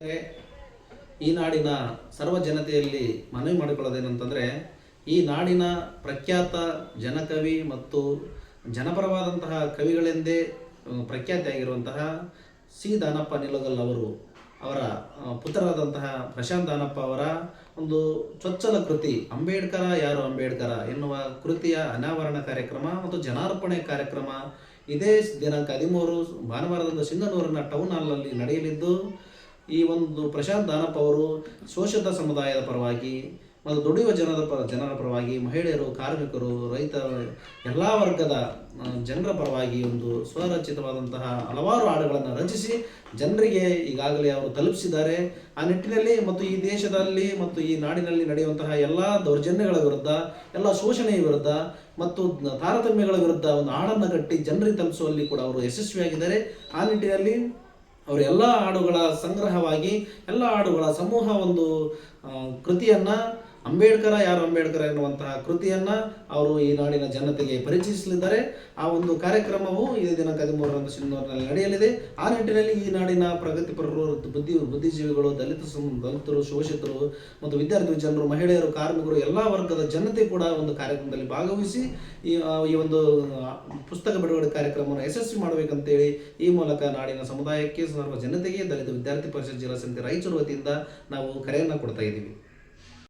ಈ ನಾಡಿನ ಸರ್ವ ಜನತೆಯಲ್ಲಿ ಮನವಿ ಮಾಡಿಕೊಳ್ಳೋದೇನಂತಂದರೆ, ಈ ನಾಡಿನ ಪ್ರಖ್ಯಾತ ಜನಕವಿ ಮತ್ತು ಜನಪರವಾದಂತಹ ಕವಿಗಳೆಂದೇ ಪ್ರಖ್ಯಾತಿಯಾಗಿರುವಂತಹ ಸಿ ದಾನಪ್ಪ ನಿಲಗಲ್ ಅವರ ಪುತ್ರರಾದಂತಹ ಪ್ರಶಾಂತ್ ದಾನಪ್ಪ ಅವರ ಒಂದು ಚೊಚ್ಚಲ ಕೃತಿ ಅಂಬೇಡ್ಕರ ಯಾರು ಅಂಬೇಡ್ಕರ ಎನ್ನುವ ಕೃತಿಯ ಅನಾವರಣ ಕಾರ್ಯಕ್ರಮ ಮತ್ತು ಜನಾರ್ಪಣೆ ಕಾರ್ಯಕ್ರಮ ಇದೇ ದಿನಾಂಕ 13 ಭಾನುವಾರದಂದು ಸಿಂಗನೂರಿನ ಟೌನ್ ಹಾಲ್ನಲ್ಲಿ ನಡೆಯಲಿದ್ದು, ಈ ಒಂದು ಪ್ರಶಾಂತ್ ದಾನಪ್ಪ ಅವರು ಶೋಷಿತ ಸಮುದಾಯದ ಪರವಾಗಿ ಮತ್ತು ದುಡಿಯುವ ಜನರ ಪರವಾಗಿ, ಮಹಿಳೆಯರು, ಕಾರ್ಮಿಕರು, ರೈತ ಎಲ್ಲ ವರ್ಗದ ಜನರ ಪರವಾಗಿ ಒಂದು ಸ್ವರಚಿತವಾದಂತಹ ಹಲವಾರು ಹಾಡುಗಳನ್ನು ರಚಿಸಿ ಜನರಿಗೆ ಈಗಾಗಲೇ ಅವರು ತಲುಪಿಸಿದ್ದಾರೆ. ಆ ನಿಟ್ಟಿನಲ್ಲಿ ಮತ್ತು ಈ ದೇಶದಲ್ಲಿ ಮತ್ತು ಈ ನಾಡಿನಲ್ಲಿ ನಡೆಯುವಂತಹ ಎಲ್ಲ ದೌರ್ಜನ್ಯಗಳ ವಿರುದ್ಧ, ಎಲ್ಲ ಶೋಷಣೆಯ ವಿರುದ್ಧ ಮತ್ತು ತಾರತಮ್ಯಗಳ ವಿರುದ್ಧ ಒಂದು ಹಾಡನ್ನು ಕಟ್ಟಿ ಜನರಿಗೆ ತಲುಪಿಸುವಲ್ಲಿ ಕೂಡ ಅವರು ಯಶಸ್ವಿಯಾಗಿದ್ದಾರೆ. ಆ ನಿಟ್ಟಿನಲ್ಲಿ ಅವರು ಎಲ್ಲ ಹಾಡುಗಳ ಸಂಗ್ರಹವಾಗಿ ಎಲ್ಲ ಹಾಡುಗಳ ಸಮೂಹ ಒಂದು ಕೃತಿಯನ್ನು ಅಂಬೇಡ್ಕರ ಯಾರು ಅಂಬೇಡ್ಕರ ಎನ್ನುವಂತಹ ಕೃತಿಯನ್ನು ಅವರು ಈ ನಾಡಿನ ಜನತೆಗೆ ಪರಿಚಯಿಸಲಿದ್ದಾರೆ. ಆ ಒಂದು ಕಾರ್ಯಕ್ರಮವು ಇದೇ ದಿನಾಂಕ 13ರಂದು ಸಿಂಧನೂರಿನಲ್ಲಿ ನಡೆಯಲಿದೆ. ಆ ನಿಟ್ಟಿನಲ್ಲಿ ಈ ನಾಡಿನ ಪ್ರಗತಿಪರರು, ಬುದ್ಧಿಜೀವಿಗಳು, ದಲಿತರು, ಶೋಷಿತರು ಮತ್ತು ವಿದ್ಯಾರ್ಥಿ ಜನರು, ಮಹಿಳೆಯರು, ಕಾರ್ಮಿಕರು ಎಲ್ಲ ವರ್ಗದ ಜನತೆ ಕೂಡ ಒಂದು ಕಾರ್ಯಕ್ರಮದಲ್ಲಿ ಭಾಗವಹಿಸಿ ಈ ಒಂದು ಪುಸ್ತಕ ಬಿಡುಗಡೆ ಕಾರ್ಯಕ್ರಮವನ್ನು ಯಶಸ್ವಿ ಮಾಡಬೇಕಂತೇಳಿ ಈ ಮೂಲಕ ನಾಡಿನ ಸಮುದಾಯಕ್ಕೆ, ಸರ್ವ ಜನತೆಗೆ, ದಲಿತ ವಿದ್ಯಾರ್ಥಿ ಪರಿಷತ್ ಜಿಲ್ಲಾ ಸಮಿತಿ ರಾಯಚೂರು ವತಿಯಿಂದ ನಾವು ಕರೆಯನ್ನು ಕೊಡ್ತಾ ಇದ್ದೀವಿ.